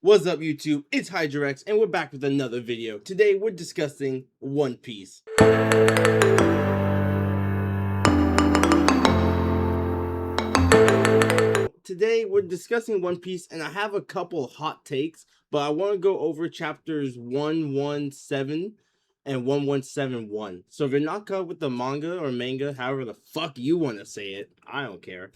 What's up, YouTube? It's HydroX, and we're back with another video. Today, we're discussing One Piece. Today, we're discussing One Piece, and I have a couple hot takes, but I want to go over chapters 117 and 1171. So if you're not caught up with the manga, however the fuck you want to say it, I don't care.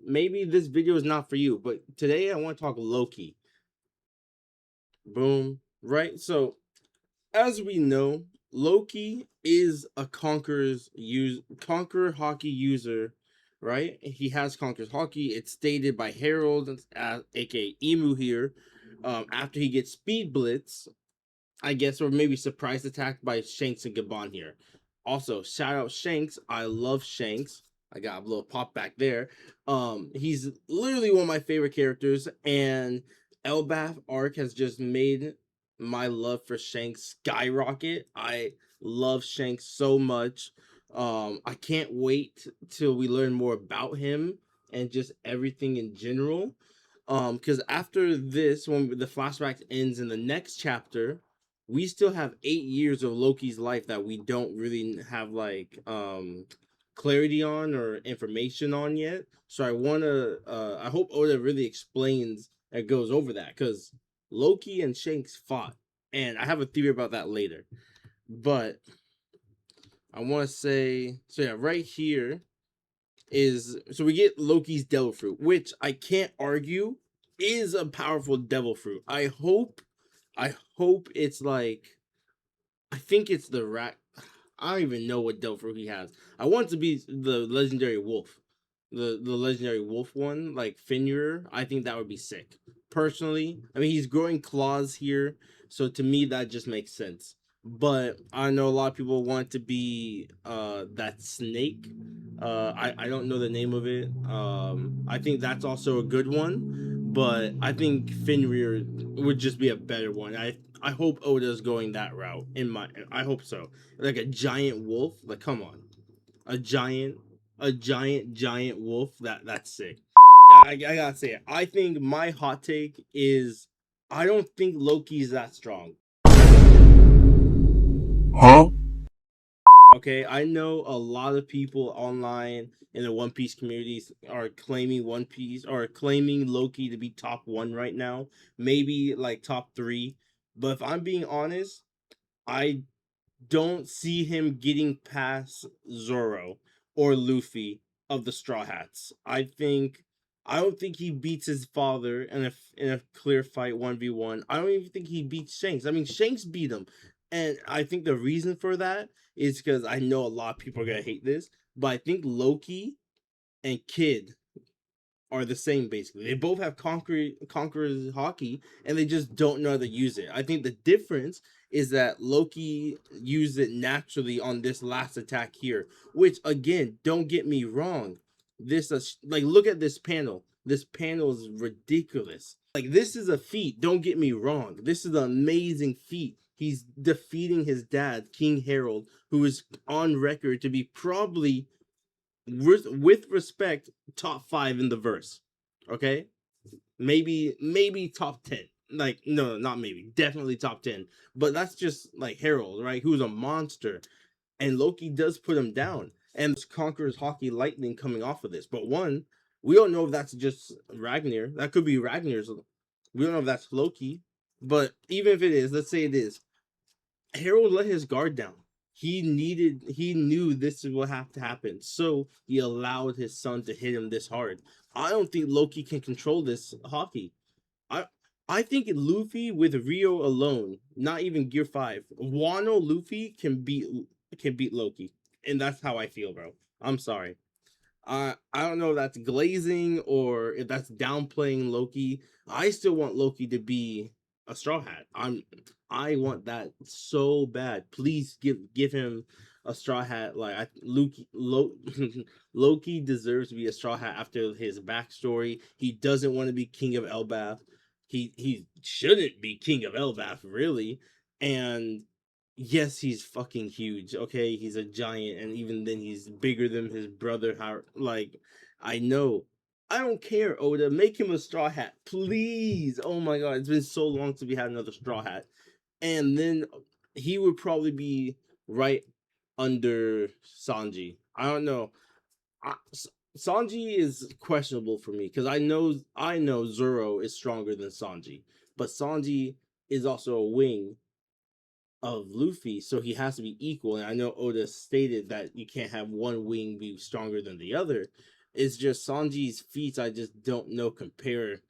Maybe this video is not for you, but today I want to talk Loki. Boom. Right? So as we know, Loki is a Conqueror hockey user, right? He has Conqueror's hockey. It's stated by Harold, aka Emu here. After he gets speed blitz, I guess, or maybe surprise attack by Shanks and Gabon here. Also, shout out Shanks. I love Shanks. I got a little pop back there. He's literally one of my favorite characters, and Elbaf arc has just made my love for Shanks skyrocket. I love Shanks so much. I can't wait till we learn more about him and just everything in general. Because after this, when the flashback ends in the next chapter, we still have 8 years of Loki's life that we don't really have like clarity on or information on yet. So I hope Oda really explains and goes over that, because Loki and Shanks fought, and I have a theory about that later. But I want to say, so yeah, right here is, so we get Loki's devil fruit, which I can't argue is a powerful devil fruit. I hope it's like, I think it's the rat. I don't even know what devil fruit he has. I want it to be the legendary wolf, the legendary wolf one, like Fenrir. I think that would be sick. Personally, I mean, he's growing claws here, so to me that just makes sense. But I know a lot of people want to be that snake. I don't know the name of it. I think that's also a good one, but I think Fenrir would just be a better one. I hope Oda's going that route. I hope so. Like a giant wolf. Like, come on, a giant wolf. That's sick. I gotta say it. I think my hot take is, I don't think Loki's that strong. Huh? Okay, I know a lot of people online in the One Piece communities are claiming One Piece, or claiming Loki to be top one right now, maybe like top three. But if I'm being honest, I don't see him getting past Zoro or Luffy of the Straw Hats. I don't think he beats his father in a clear fight 1v1. I don't even think he beats Shanks. I mean, Shanks beat him. And I think the reason for that is because I know a lot of people are gonna hate this, but I think Loki and Kid are the same basically. They both have Conqueror's hockey, and they just don't know how to use it. I think the difference is that Loki used it naturally on this last attack here, which, again, don't get me wrong. This like, look at this panel. This panel is ridiculous. Like, this is a feat. Don't get me wrong. This is an amazing feat. He's defeating his dad, King Harold, who is on record to be probably, with respect, top five in the verse. Okay, maybe top 10. Like, no, not maybe, definitely top 10. But that's just like Harold, right? Who's a monster, and Loki does put him down. And this Conqueror's hockey lightning coming off of this. But one, we don't know if that's just Ragnar. That could be Ragnar's. We don't know if that's Loki. But even if it is, let's say it is, Harold let his guard down. He knew this will have to happen. So he allowed his son to hit him this hard. I don't think Loki can control this hockey. I I think Luffy with Rio alone, not even Gear 5, Wano Luffy can beat Loki. And that's how I feel, bro. I'm sorry. I don't know if that's glazing or if that's downplaying Loki. I still want Loki to be a straw hat. I want that so bad. Please give him a straw hat. Like, Loki deserves to be a straw hat after his backstory. He doesn't want to be king of Elbaf. He shouldn't be king of Elbaf, really. And yes, he's fucking huge. Okay, he's a giant, and even then, he's bigger than his brother. How, like, I know, I don't care, Oda. Make him a straw hat, please. Oh my god, it's been so long since we had another straw hat. And then he would probably be right under Sanji. I don't know. Sanji is questionable for me because I know Zoro is stronger than Sanji, but Sanji is also a wing of Luffy, so he has to be equal. And I know Oda stated that you can't have one wing be stronger than the other. It's just Sanji's feats I just don't know compare,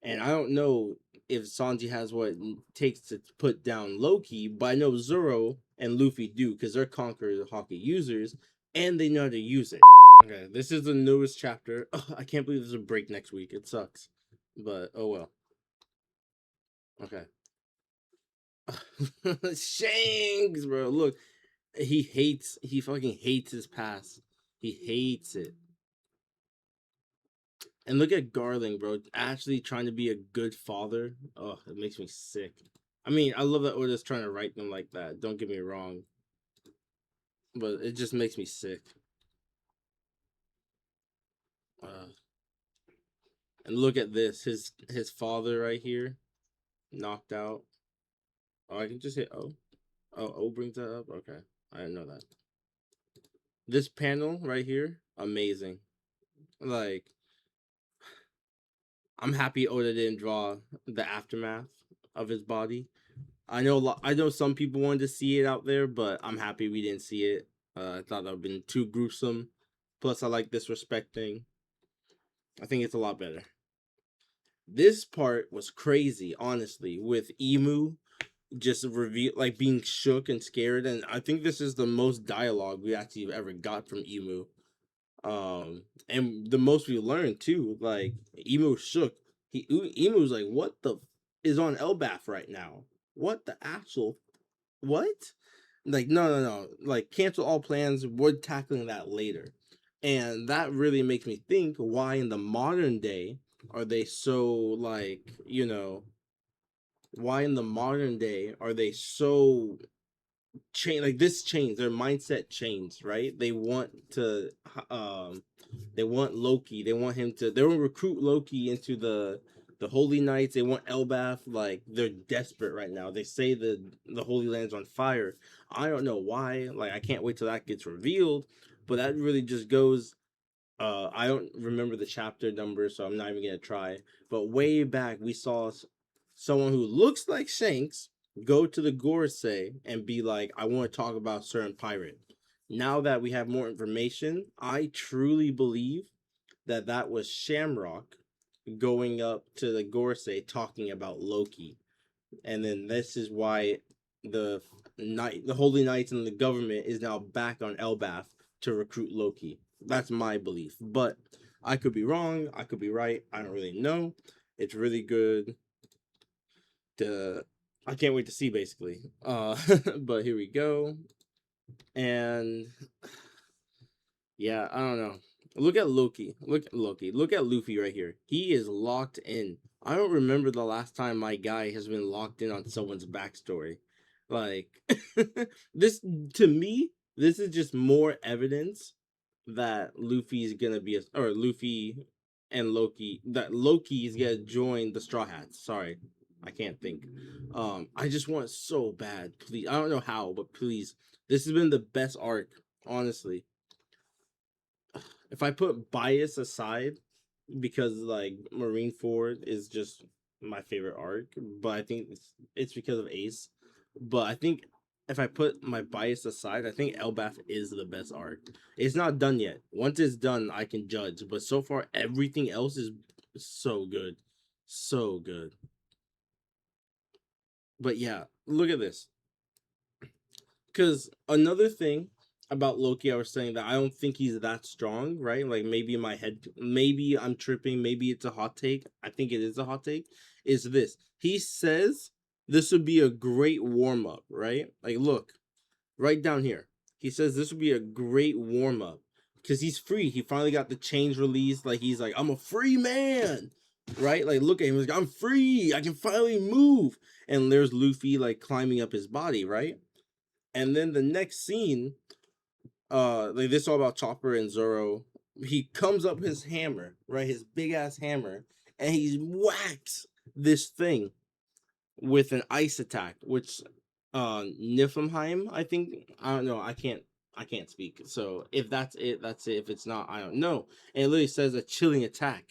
and I don't know if Sanji has what it takes to put down Loki, but I know Zoro and Luffy do because they're Conqueror Hockey users and they know how to use it. Okay, this is the newest chapter. Ugh, I can't believe there's a break next week. It sucks, but oh well. Okay. Shanks, bro. Look, he fucking hates his past. He hates it. And look at Garling, bro. Actually trying to be a good father. Oh, it makes me sick. I mean, I love that Oda's trying to write them like that. Don't get me wrong. But it just makes me sick. Uh, and look at this. His father right here. Knocked out. Oh, I can just hit O. Oh, O brings that up? Okay. I didn't know that. This panel right here, amazing. Like, I'm happy Oda didn't draw the aftermath of his body. I know some people wanted to see it out there, but I'm happy we didn't see it. I thought that would have been too gruesome. Plus, I like disrespecting. I think it's a lot better. This part was crazy, honestly, with Emu just reveal like being shook and scared, and I think this is the most dialogue we actually ever got from Emu. And the most we learned too. Like Emu shook. Emu was like, "What the is on Elbaf right now? What the actual what?" Like, no. Like, cancel all plans. We're tackling that later. And that really makes me think why in the modern day are they so, like, why in the modern day are they so change, like this change their mindset changed, right? They want Loki, they want him to, they want to recruit Loki into the Holy Knights. They want Elbaf. Like, they're desperate right now. They say the Holy Land's on fire. I don't know why. Like, I can't wait till that gets revealed. But that really just goes. I don't remember the chapter number, so I'm not even gonna try. But way back, we saw someone who looks like Shanks go to the Gorsei and be like, "I want to talk about certain pirate." Now that we have more information, I truly believe that that was Shamrock going up to the Gorsei talking about Loki. And then this is why the Holy Knights and the government is now back on Elbaf to recruit Loki. That's my belief. But I could be wrong, I could be right. I don't really know. It's really good to I can't wait to see, basically. But here we go. And yeah, I don't know. Look at Loki. Look at Loki. Look at Luffy right here. He is locked in. I don't remember the last time my guy has been locked in on someone's backstory. Like, this, to me, this is just more evidence that Luffy's gonna be or Luffy and Loki, that Loki is gonna join the Straw Hats. Sorry, I can't think. I just want it so bad. Please, I don't know how, but please. This has been the best arc, honestly. If I put bias aside, because like Marineford is just my favorite arc, but I think it's because of Ace. But I think if I put my bias aside, I think Elbaf is the best arc. It's not done yet. Once it's done, I can judge. But so far, everything else is so good, so good. But yeah, look at this. Because another thing about Loki, I was saying that I don't think he's that strong, right? Like, maybe in my head, maybe I'm tripping, maybe it's a hot take. I think it is a hot take. Is this? He says this would be a great warm up, right? Like, look, right down here. He says this would be a great warm up because he's free. He finally got the change released. Like, he's like, I'm a free man, right? Like, look at him. He's like, I'm free. I can finally move. And there's Luffy like climbing up his body, right? And then the next scene, like, this is all about Chopper and Zoro he comes up his hammer, right, his big ass hammer, and he whacks this thing with an ice attack, which Niflheim, I think. I don't know. I can't speak. So if that's it, that's it. If it's not, I don't know. And it literally says a chilling attack.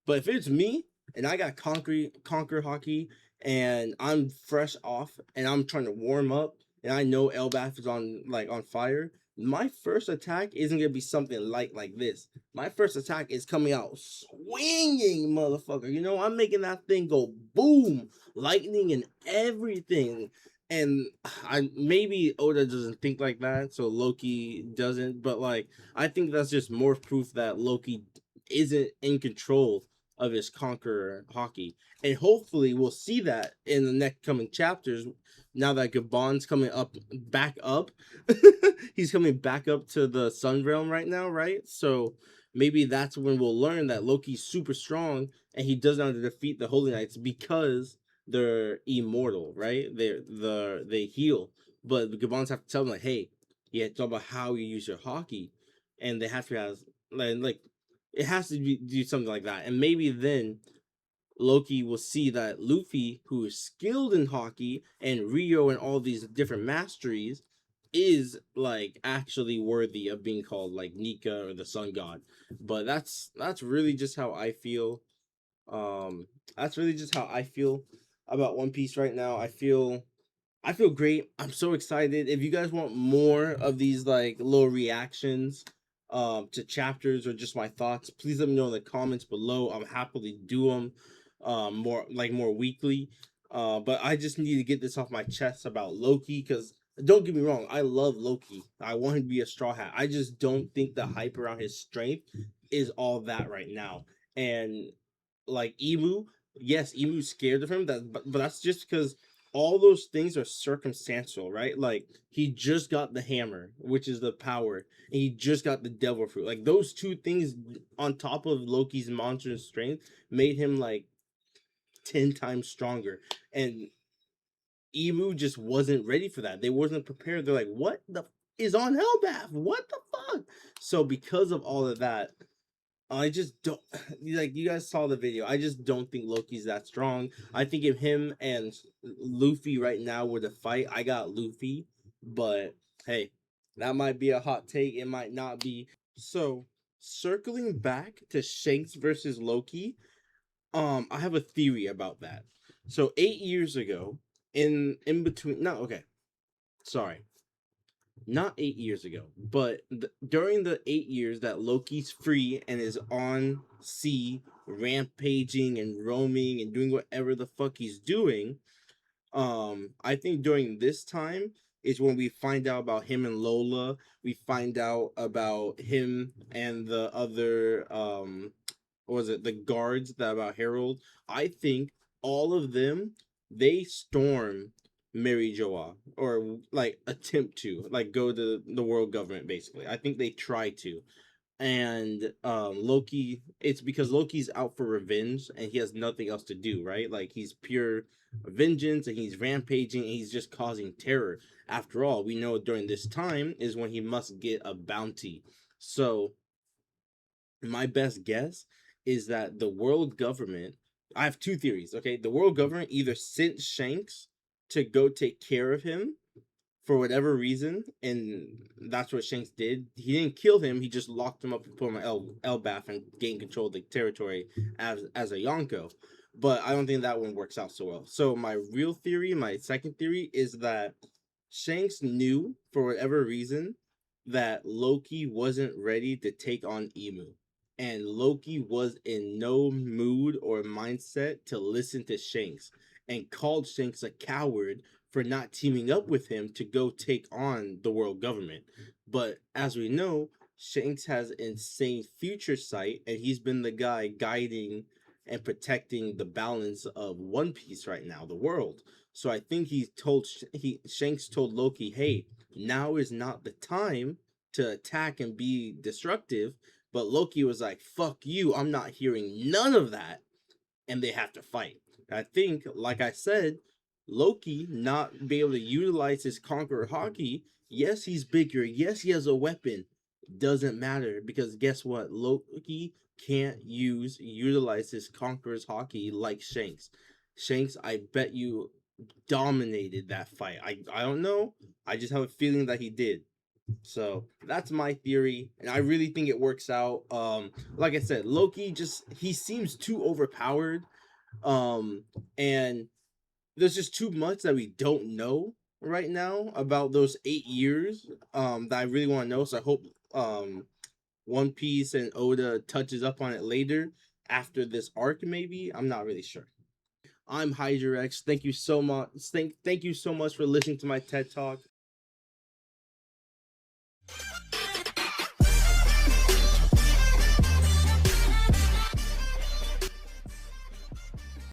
But if it's me and I got conquer hockey and I'm fresh off and I'm trying to warm up and I know Elbath is on fire, my first attack isn't gonna be something light like this. My first attack is coming out swinging, motherfucker. You know, I'm making that thing go boom, lightning and everything. And I maybe Oda doesn't think like that, so Loki doesn't. But like, I think that's just more proof that Loki isn't in control of his conqueror hockey. And hopefully we'll see that in the next coming chapters. Now that Gabon's coming up back up. He's coming back up to the Sun Realm right now, right? So maybe that's when we'll learn that Loki's super strong and he doesn't have to defeat the Holy Knights because they're immortal, right? They heal. But the Gabons have to tell them like, hey, you have to talk about how you use your hockey. And they have to have like it has to do something like that. And maybe then Loki will see that Luffy, who is skilled in hockey, and Rio and all these different masteries, is like actually worthy of being called like Nika or the Sun God. But that's really just how I feel. That's really just how I feel about One Piece right now. I feel great. I'm so excited. If you guys want more of these like little reactions to chapters or just my thoughts, please let me know in the comments below. I'll happily do them more weekly. But I just need to get this off my chest about Loki because don't get me wrong, I love Loki. I want him to be a straw hat. I just don't think the hype around his strength is all that right now. And like Emu, yes, Emu's scared of him. But that's just because all those things are circumstantial, right? Like he just got the hammer, which is the power, and he just got the devil fruit. Like those two things on top of Loki's monstrous strength made him like 10 times stronger. And Emu just wasn't ready for that. They wasn't prepared. They're like, what the is on Hellbath? What the fuck? So because of all of that, I just don't like you guys saw the video. I just don't think Loki's that strong. I think if him and Luffy right now were to fight, I got Luffy. But hey, that might be a hot take. It might not be. So circling back to Shanks versus Loki, I have a theory about that. So 8 years ago, in between, no, okay, sorry, not 8 years ago, but during the 8 years that Loki's free and is on sea, rampaging and roaming and doing whatever the fuck he's doing, I think during this time is when we find out about him and Lola. We find out about him and the other what was it, the guards that about Harold. I think all of them they storm Mary Joa or like attempt to like go to the world government basically. I think they try to. And Loki, it's because Loki's out for revenge and he has nothing else to do, right? Like he's pure vengeance and he's rampaging and he's just causing terror. After all, we know during this time is when he must get a bounty. So my best guess is that the world government, I have two theories, okay? The world government either sent Shanks to go take care of him for whatever reason, and that's what Shanks did. He didn't kill him; he just locked him up and put him in Elbath and gained control of the territory as a Yonko. But I don't think that one works out so well. So my real theory, my second theory, is that Shanks knew for whatever reason that Loki wasn't ready to take on Emu. And Loki was in no mood or mindset to listen to Shanks and called Shanks a coward for not teaming up with him to go take on the world government. But as we know, Shanks has insane future sight, and he's been the guy guiding and protecting the balance of One Piece right now, the world. So I think Shanks told Loki, "Hey, now is not the time to attack and be destructive." But Loki was like, "Fuck you! I'm not hearing none of that," and they have to fight. I think, like I said, Loki not be able to utilize his conqueror hockey. Yes, he's bigger. Yes, he has a weapon. doesn't matter because guess what? Loki can't utilize his conqueror's hockey like Shanks. Shanks, I bet you dominated that fight. I don't know. I just have a feeling that he did. So that's my theory, and I really think it works out. Like I said, Loki just he seems too overpowered. And there's just too much that we don't know right now about those 8 years. That I really want to know. So I hope One Piece and Oda touches up on it later after this arc. Maybe I'm not really sure. I'm HydroX. Thank you so much. Thank you so much for listening to my TED talk.